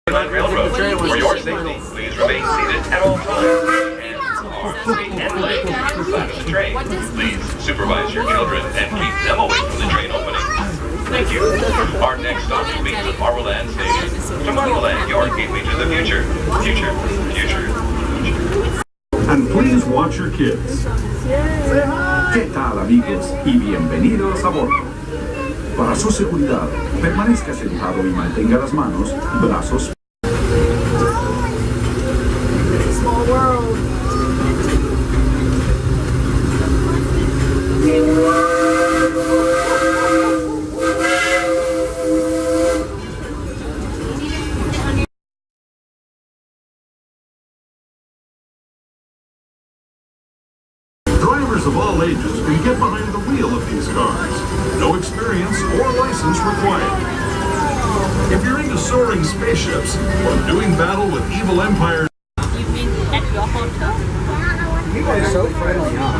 Disneyland Railroad. For your safety, please remain seated at all times. Hands, arms, feet, and legs inside of the train. Please supervise your children and keep them away from the train opening. Thank you. Our next stop will be Tomorrowland Station. Tomorrowland, your gateway to the future. Future. And please watch your kids. ¿Qué tal, amigos? Y bienvenidos a bordo. Para su seguridad, permanezca sentado y mantenga las manos, brazos. Small world. Drivers of all ages can get behind the wheel of these cars. No experience or license required. If you're into soaring spaceships or doing battle with evil empires, You mean at your hotel? You guys are so friendly, huh?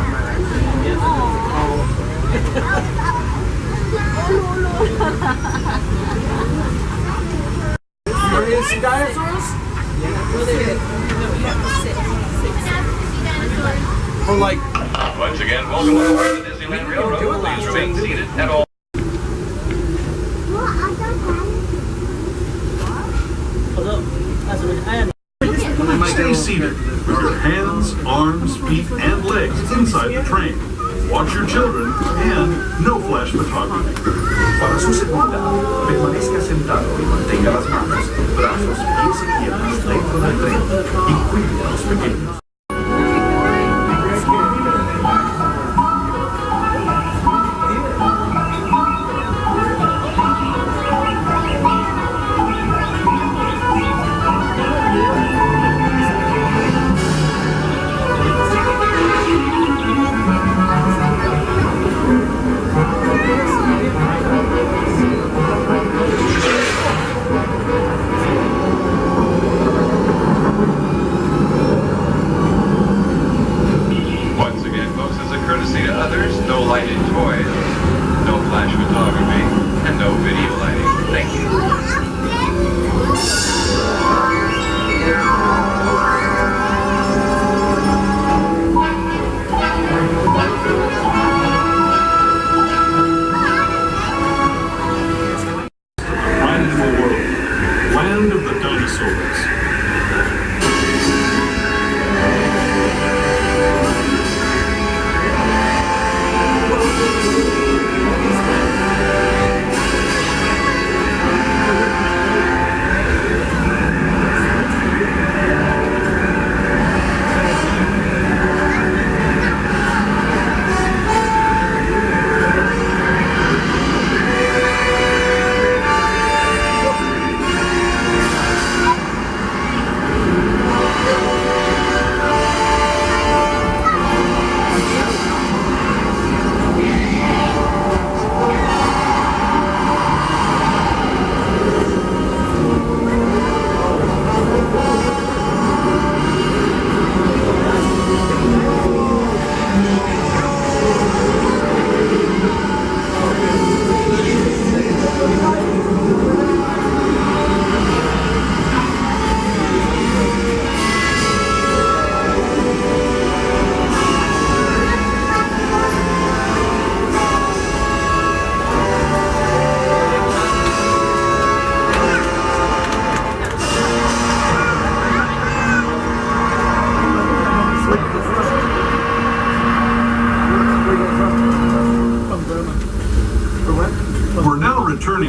You ready to see dinosaurs? For like, Once again, welcome aboard the Disneyland Railroad. Please remain seated at all. stay seated with your hands, arms, feet, and legs inside the train. Watch your children and no flash photography. Para su seguridad, permanezca sentado y mantenga las manos, brazos, pies y piernas dentro del tren y cuide a los pequeños.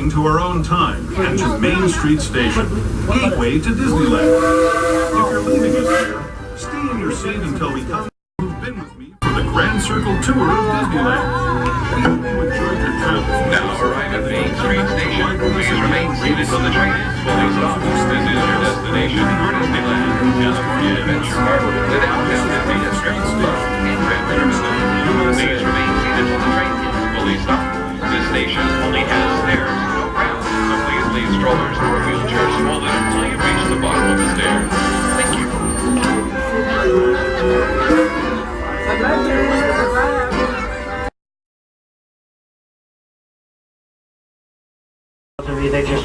To our own time and to Main Street Station, gateway to Disneyland. If you're leaving us here, stay in your seat until we come. Who've been with me for the Grand Circle tour of Disneyland. We hope you enjoyed your travels. Now arrive at Main Street Station. Please remain seated when the train is fully stopped. This is your destination for Disneyland, California Adventure Park, the downtown Disney District, and Red River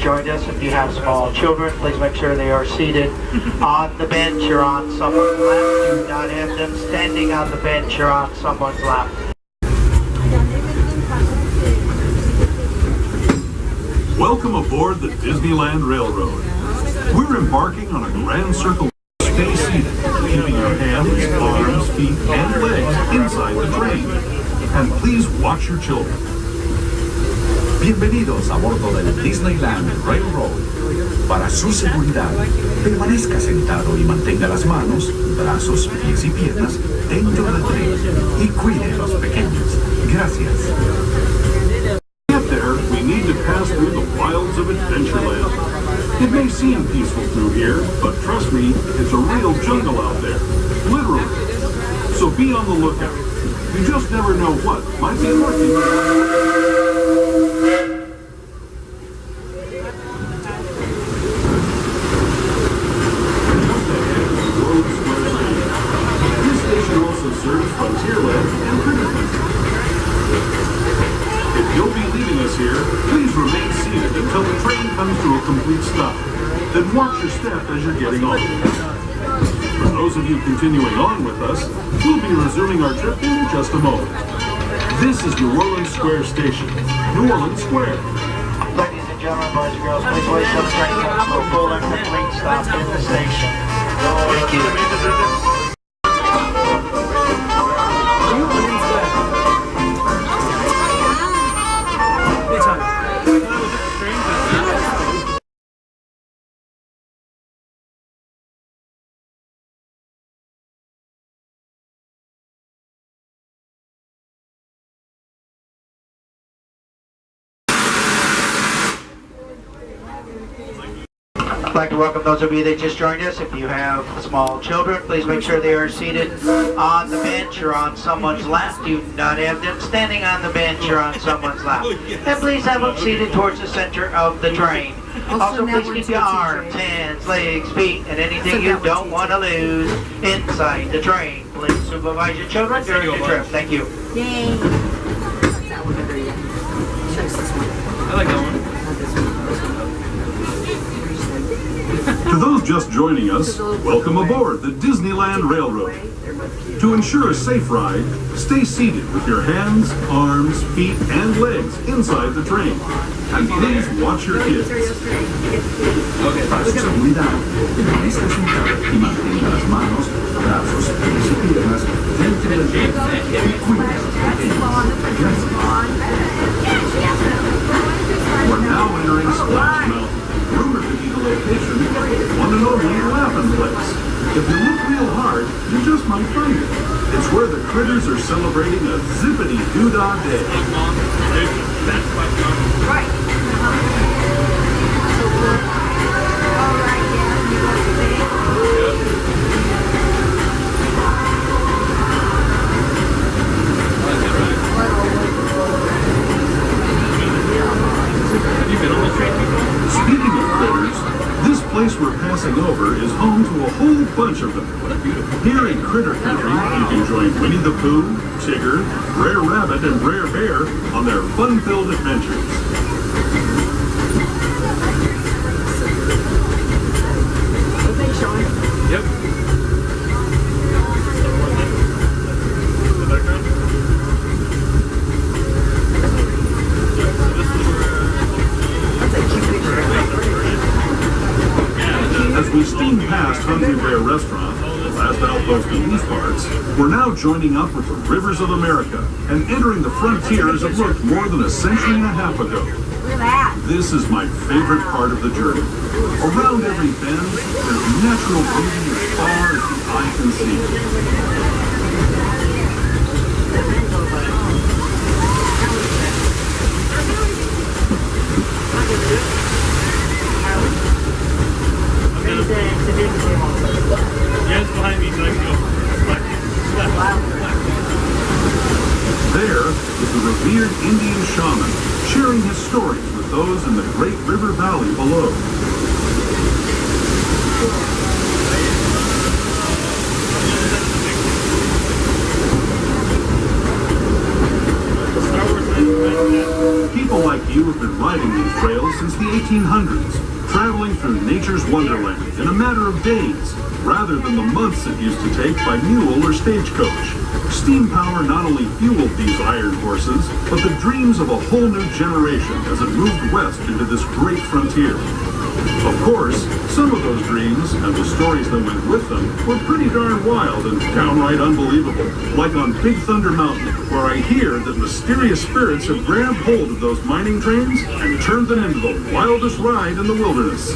joined us. If you have small children, please make sure they are seated on the bench or on someone's lap. Do not have them standing on the bench or on someone's lap. Welcome aboard the Disneyland Railroad. We're embarking on a grand circle. Stay seated, keeping your hands, arms, feet, and legs inside the train. And please watch your children. Bienvenidos a bordo del Disneyland Railroad. Para su seguridad, permanezca sentado y mantenga las manos, brazos, pies y piernas dentro del tren y cuide a los pequeños. Gracias. To get there, we need to pass through the wilds of Adventureland. It may seem peaceful through here, but trust me, it's a real jungle out there. Literally. So be on the lookout. You just never know what might be lurking. This station also serves Frontierland and Critter Country. If you'll be leaving us here, please remain seated until the train comes to a complete stop. Then watch your step as you're getting on. For those of you continuing on with us, we'll be resuming our trip in just a moment. This is New Orleans Square Station. New Orleans Square. Ladies and gentlemen, boys and girls, please wait till the train comes to a full and complete stop in the station. Thank you. I'd like to welcome those of you that just joined us. If you have small children, please make sure they are seated on the bench or on someone's lap. Do not have them standing on the bench or on someone's lap. And please have them seated towards the center of the train. Also, please keep your arms, hands, legs, feet, and anything you don't want to lose inside the train. Please supervise your children during the trip. Thank you. Yay. I like that one. To those just joining us, welcome aboard the Disneyland Railroad. To ensure a safe ride, stay seated with your hands, arms, feet, and legs inside the train. And please watch your kids. Para su seguridad, permanezca sentado y mantenga las manos, brazos, pies y piernas dentro del tren y cuide a los pequeños. Gracias. We're now entering Splash Mountain, rumored to be the location of one and only Laughing Place. If you look real hard, you just might find it. It's where the critters are celebrating a zippity-doo-dah day. Right. Speaking of critters, this place we're passing over is home to a whole bunch of them. Here in Critter Country, you can join Winnie the Pooh, Tigger, Brer Rabbit, and Brer Bear on their fun-filled adventures. Yep. As we steam past Hungry Bear Restaurant, the last outpost in these parts, we're now joining up with the rivers of America and entering the frontiers it looked more than a century and a half ago. Look at that. This is my favorite part of the journey. Around every bend, there's natural beauty as far as the eye can see. Yes, behind me, so I can go. There is the revered Indian shaman sharing his stories with those in the Great River Valley below. People like you few have been riding these rails since the 1800s, traveling through nature's wonderland in a matter of days, rather than the months it used to take by mule or stagecoach. Steam power not only fueled these iron horses, but the dreams of a whole new generation as it moved west into this great frontier. Of course, some of those dreams and the stories that went with them were pretty darn wild and downright unbelievable. Like on Big Thunder Mountain, where I hear that mysterious spirits have grabbed hold of those mining trains and turned them into the wildest ride in the wilderness.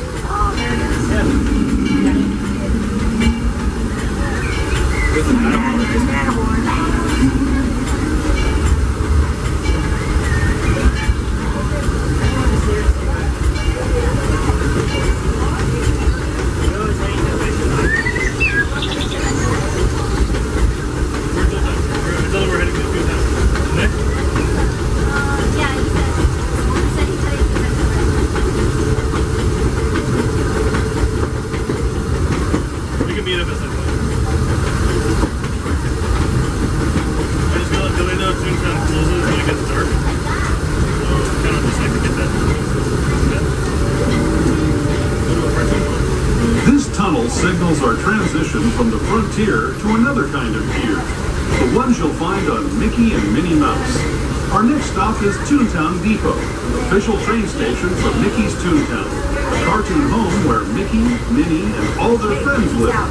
Signals our transition from the frontier to another kind of pier, the ones you'll find on Mickey and Minnie Mouse. Our next stop is Toontown Depot, official train station for Mickey's Toontown, a cartoon home where Mickey, Minnie, and all their friends live.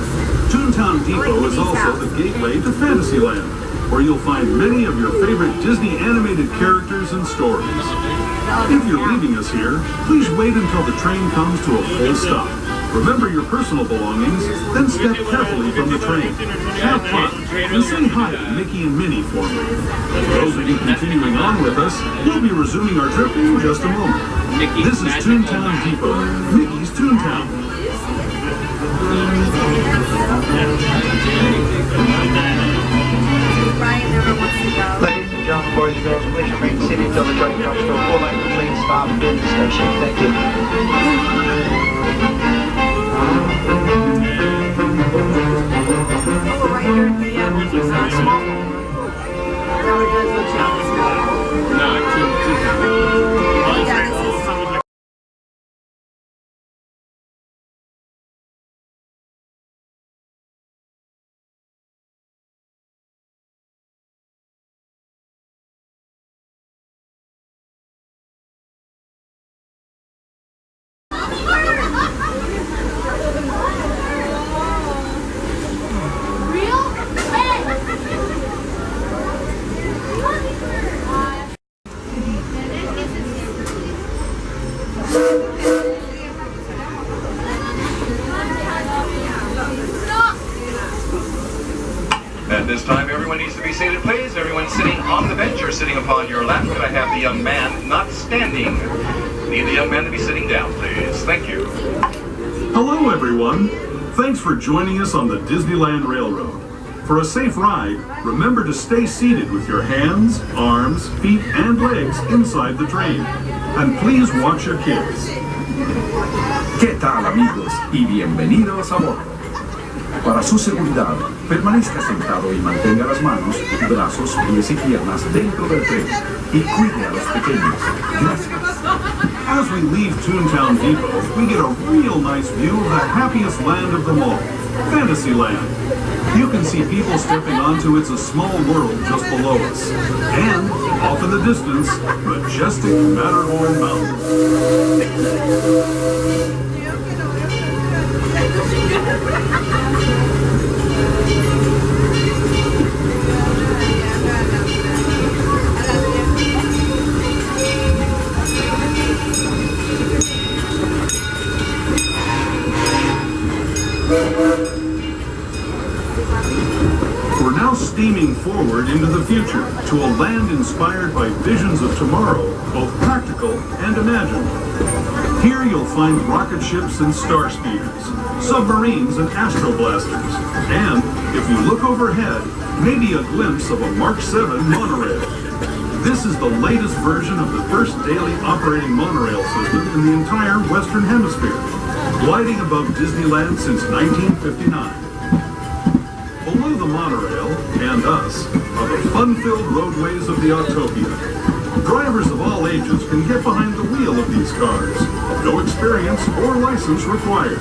Toontown Depot is also the gateway to Fantasyland, where you'll find many of your favorite Disney animated characters and stories. If you're leaving us here, please wait until the train comes to a full stop. Remember your personal belongings, then step carefully from the train. Have fun, and say hi to Mickey and Minnie for me. For those of you continuing on with us, we'll be resuming our trip in just a moment. This is Toontown Depot, Mickey's Toontown. Ladies and gentlemen, boys and girls, please remain seated until the train comes to a full and complete stop in the station. Thank you. Oh, right here at the small. Now it does look challenging. No, too. Yeah, this is. At this time, everyone needs to be seated, please. Everyone sitting on the bench or sitting upon your lap. Could I have the young man not standing? Need the young man to be sitting down, please. Thank you. Hello, everyone. Thanks for joining us on the Disneyland Railroad. For a safe ride, remember to stay seated with your hands, arms, feet, and legs inside the train. And please watch your kids. ¿Qué tal, amigos? Y bienvenidos a bordo. Para su seguridad, permanezca sentado y mantenga las manos, brazos, pies y piernas dentro del tren y cuide a los pequeños. Gracias. As we leave Toontown Depot, we get a real nice view of the happiest land of them all, Fantasyland. You can see people stepping onto It's a Small World just below us. And, off in the distance, majestic Matterhorn Mountain. We're now steaming forward into the future to a land inspired by visions of tomorrow, both practical and imagined. Here you'll find rocket ships and star speeders, submarines and astroblasters, and, if you look overhead, maybe a glimpse of a Mark 7 monorail. This is the latest version of the first daily operating monorail system in the entire Western Hemisphere, gliding above Disneyland since 1959. Below the monorail, and us, are the fun-filled roadways of the Autopia. Drivers of all ages can get behind the wheel of these cars. No experience or license required.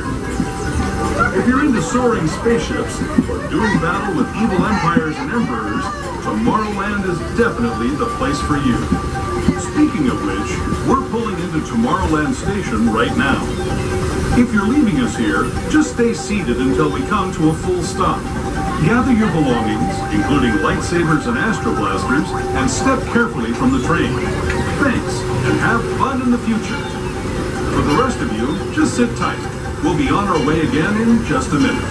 If you're into soaring spaceships or doing battle with evil empires and emperors, Tomorrowland is definitely the place for you. Speaking of which, we're pulling into Tomorrowland Station right now. If you're leaving us here, just stay seated until we come to a full stop. Gather your belongings, including lightsabers and astroblasters, and step carefully from the train. Thanks, and have fun in the future. For the rest of you, just sit tight. We'll be on our way again in just a minute.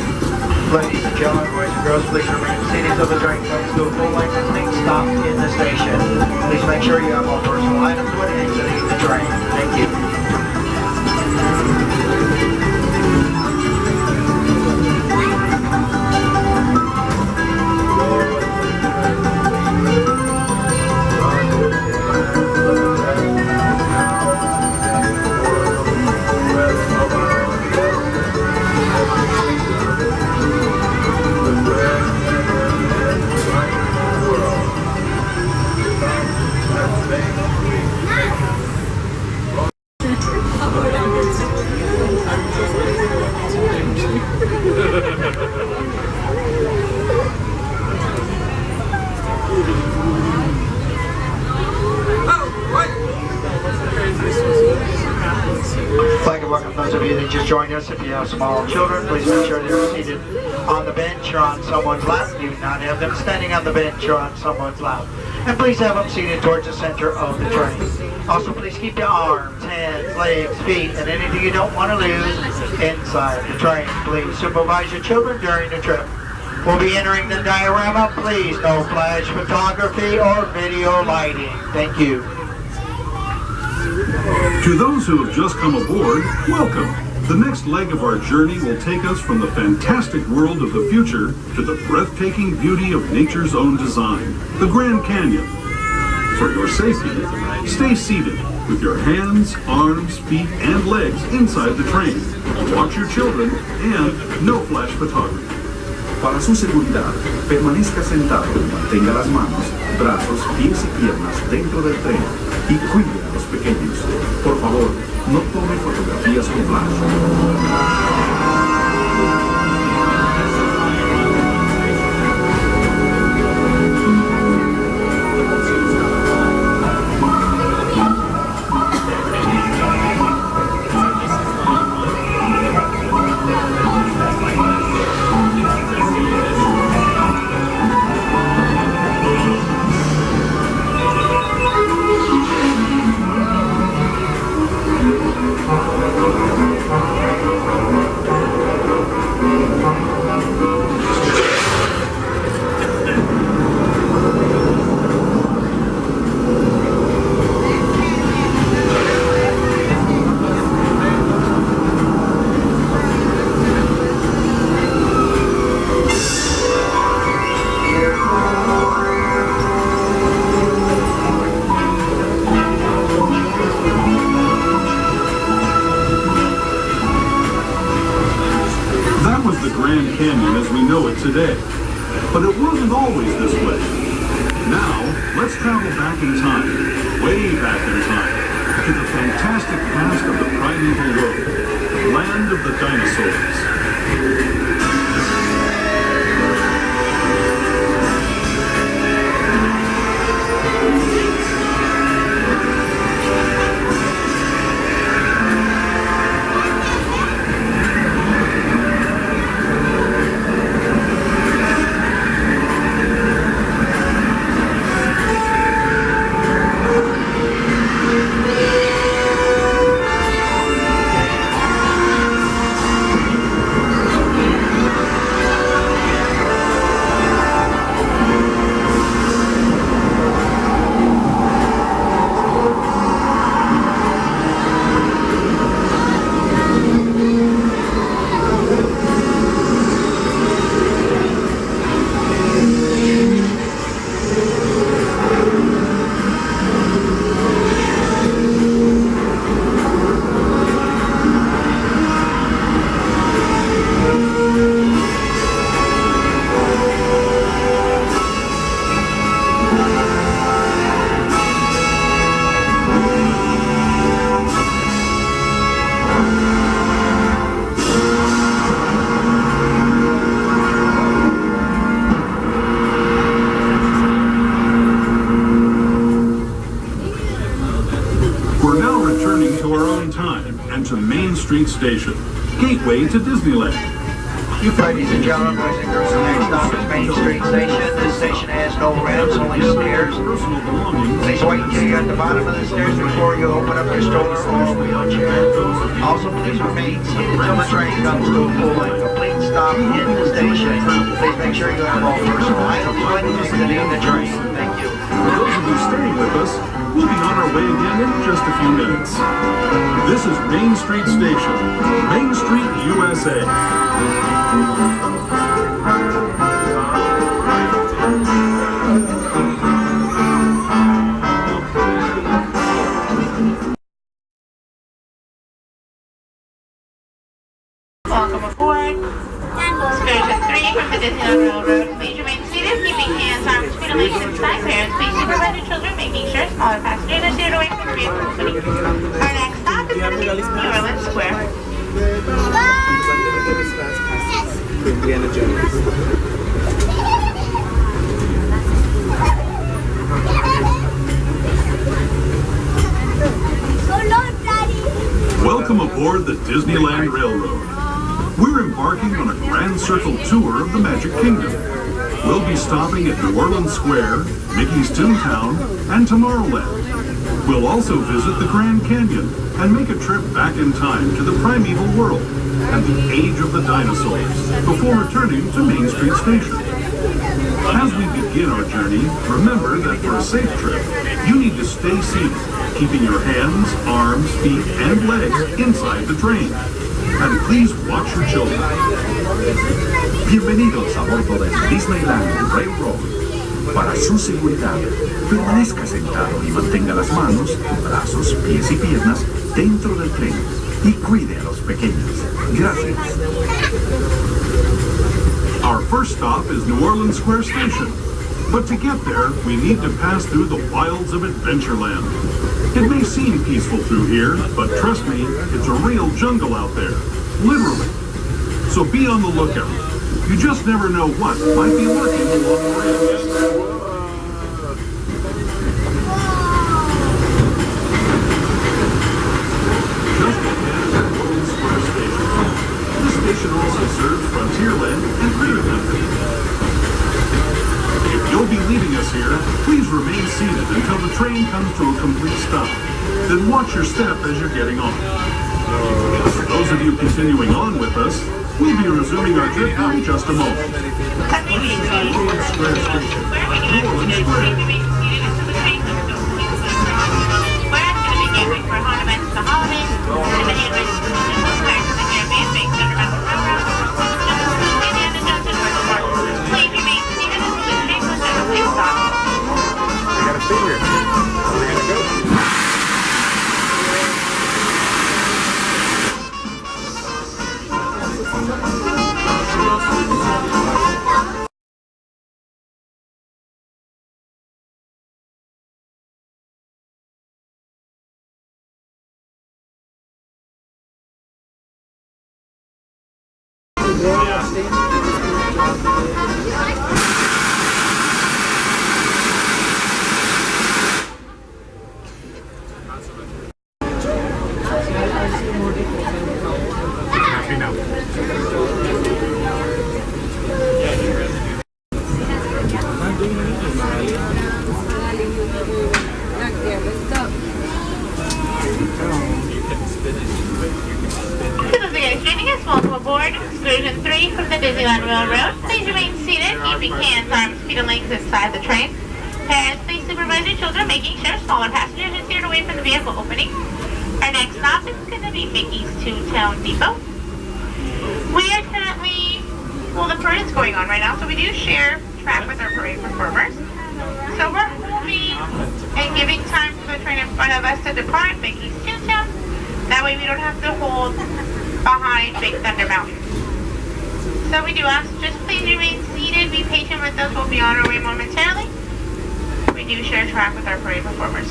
Ladies and gentlemen, boys and girls, please remain seated until the train comes to a full length and stop in the station. Please make sure you have all personal items when exiting the train. Thank you. I'd like to welcome those of you that just joined us. If you have small children, please make sure they're seated on the bench or on someone's lap. You do not have them standing on the bench or on someone's lap. And please have them seated towards the center of the train. Also, please keep your arms, hands, legs, feet, and anything you don't want to lose inside the train. Please supervise your children during the trip. We'll be entering the diorama. Please, no flash photography or video lighting. Thank you. To those who have just come aboard, welcome. The next leg of our journey will take us from the fantastic world of the future to the breathtaking beauty of nature's own design, the Grand Canyon. For your safety, stay seated with your hands, arms, feet, and legs inside the train. Watch your children and no flash photography. Para su seguridad, permanezca sentado y mantenga las manos, brazos, pies y piernas dentro del tren y cuide a los pequeños. Por favor, no tome fotografías con flash. Today. But it wasn't always this way. Now, let's travel back in time, way back in time, to the fantastic past of the primeval world, land of the dinosaurs. Street Station, gateway to Disneyland. Ladies and gentlemen, boys and girls, the next stop is Main Street Station. This station has no ramps, only stairs. Personal belongings. Please wait until you're at the bottom of the stairs before you open up your stroller or wheelchair. Also, please remain seated until the train comes to a full and complete stop in the station. Please make sure you have all personal items when exiting the train. Thank you. For those of you staying with us, we'll be on our way again in just a few minutes. This is Main Street Station, Main Street, USA. Welcome aboard. Excursion 3 from the Disneyland Railroad. Please remain seated, keeping hands, arms, feet, and legs inside. Parents, please supervise your children, making sure smaller passengers are steered away from the vehicle opening. Our next stop is going to be New Orleans Square. Indiana Jones. Welcome aboard the Disneyland Railroad. We're embarking on a grand circle tour of the Magic Kingdom. We'll be stopping at New Orleans Square, Mickey's Toontown, and Tomorrowland. We'll also visit the Grand Canyon and make a trip back in time to the primeval world and the age of the dinosaurs before returning to Main Street Station. As we begin our journey, remember that for a safe trip, you need to stay seated, keeping your hands, arms, feet, and legs inside the train. And please watch your children. Bienvenidos a bordo del Disneyland Railroad. Para su seguridad, permanezca sentado y mantenga las manos, brazos, pies y piernas dentro del tren y cuide a los pequeños. Gracias. Our first stop is New Orleans Square Station. But to get there, we need to pass through the wilds of Adventureland. It may seem peaceful through here, but trust me, it's a real jungle out there. Literally. So be on the lookout. You just never know what might be lurking along the rails. Just ahead is New Orleans Square Station. This station also serves Frontierland and Ripley. If you'll be leaving us here, please remain seated until the train comes to a complete stop. Then watch your step as you're getting on. For those of you continuing on with us, we'll be resuming our trip in just a moment. New Orleans Square Station. New Orleans Square. For ornaments, the holidays, and many events to the Square to the Caribbean, based under Mountain Railroad, Indiana Jones and Royal Park. Please remain seated until the train comes to a complete stop. We got a finger. We're gonna go. Welcome aboard Excursion 3 from the Disneyland Railroad. Please remain seated, keeping hands, arms, feet, and legs inside the train. Parents, please supervise your children, making sure smaller passengers are steered away from the vehicle opening. Our next stop is going to be Mickey's Toontown Depot. We are currently, well, the parade's going on right now, so we do share track with our parade performers. So we're moving and giving time for the train in front of us to depart Mickey's Toontown. That way we don't have to hold behind Big Thunder Mountain. So we do ask, just please remain seated, be patient with us, we'll be on our way momentarily. We do share track with our parade performers.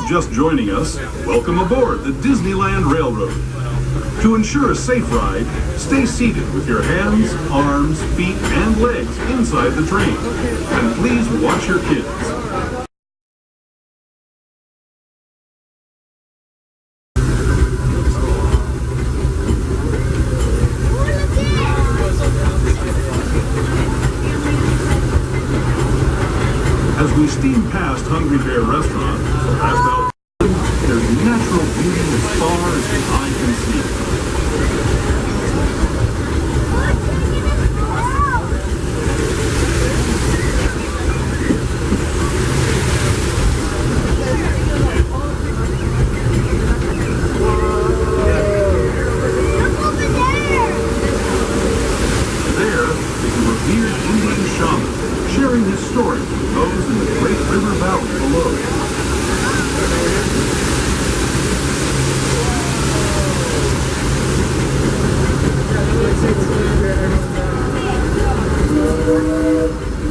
just joining us, welcome aboard the Disneyland Railroad. To ensure a safe ride, stay seated with your hands, arms, feet, and legs inside the train. And please watch your kids. As we steam past Hungry Bear Restaurant, past out, there's natural beauty as far as the eye can see. There is a revered Indian shaman sharing his story with those in the Great River Valley below.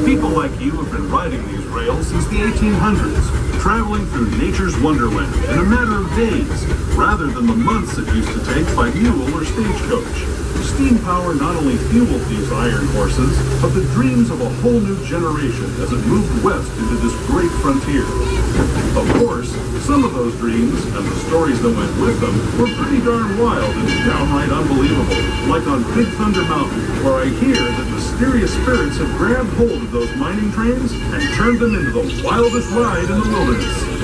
People like you have been riding these rails since the 1800s, traveling through nature's wonderland in a matter of days, rather than the months it used to take by mule or stagecoach. Steam power not only fueled these iron horses, but the dreams of a whole new generation as it moved west into this great frontier. Of course, some of those dreams, and the stories that went with them, were pretty darn wild and downright unbelievable, like on Big Thunder Mountain, where I hear that mysterious spirits have grabbed hold of those mining trains and turned them into the wildest ride in the wilderness.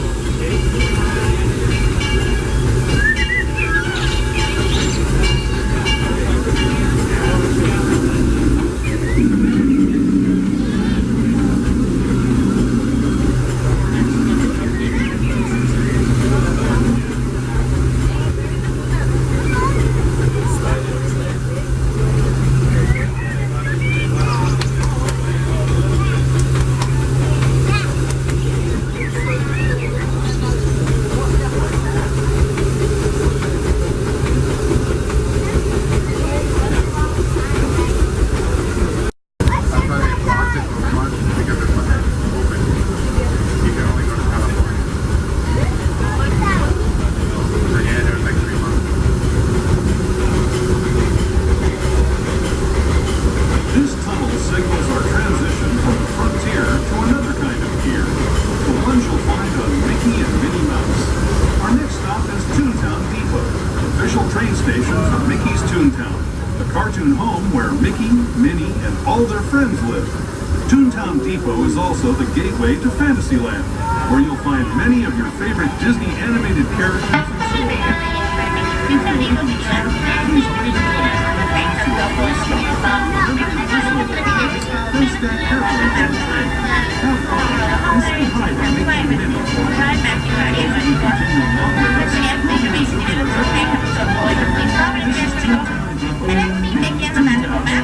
Train station for Mickey's Toontown, the cartoon home where Mickey, Minnie, and all their friends live. Toontown Depot is also the gateway to Fantasyland, where you'll find many of your favorite Disney animated characters and stories. If you're leaving here, please wait until the train passes the full stop. Remember to whistle at the cars, then stand carefully on the train. Have fun, and say hi to Mickey and Minnie. As we continue along with us, we'll be seeing our And as we take in the magical map,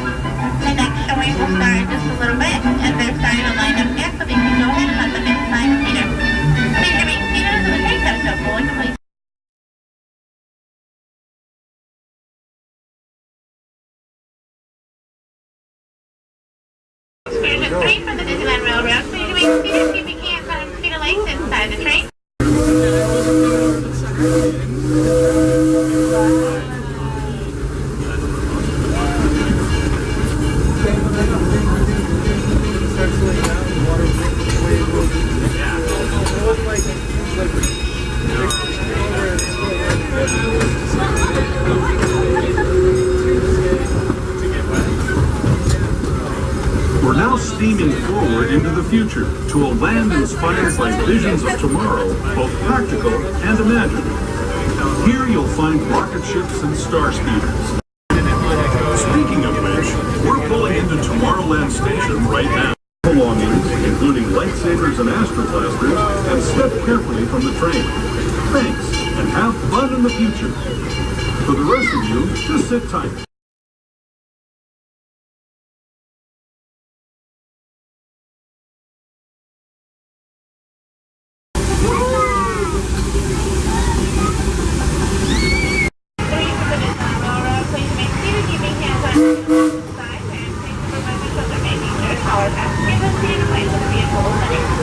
the next showing will start in just a little bit, and they're starting to line up here, so we can go ahead and let them inside the theater. Please remain seated until the train comes to a full and complete. Excursion 3 from the Disneyland Railroad, please remain seated, keep your hands on feet of legs inside the train. We're now steaming forward into the future to a land inspired by visions of tomorrow, both practical and imagined. Here you'll find rocket ships and star speeders. Speaking of which, we're pulling into Tomorrowland Station right now. Belongings, including lightsabers and astro blasters, and step carefully from the train. Thanks, and have fun in the future. For the rest of you, just sit tight. Side and take the making sure our passengers are seated in place of the vehicle opening.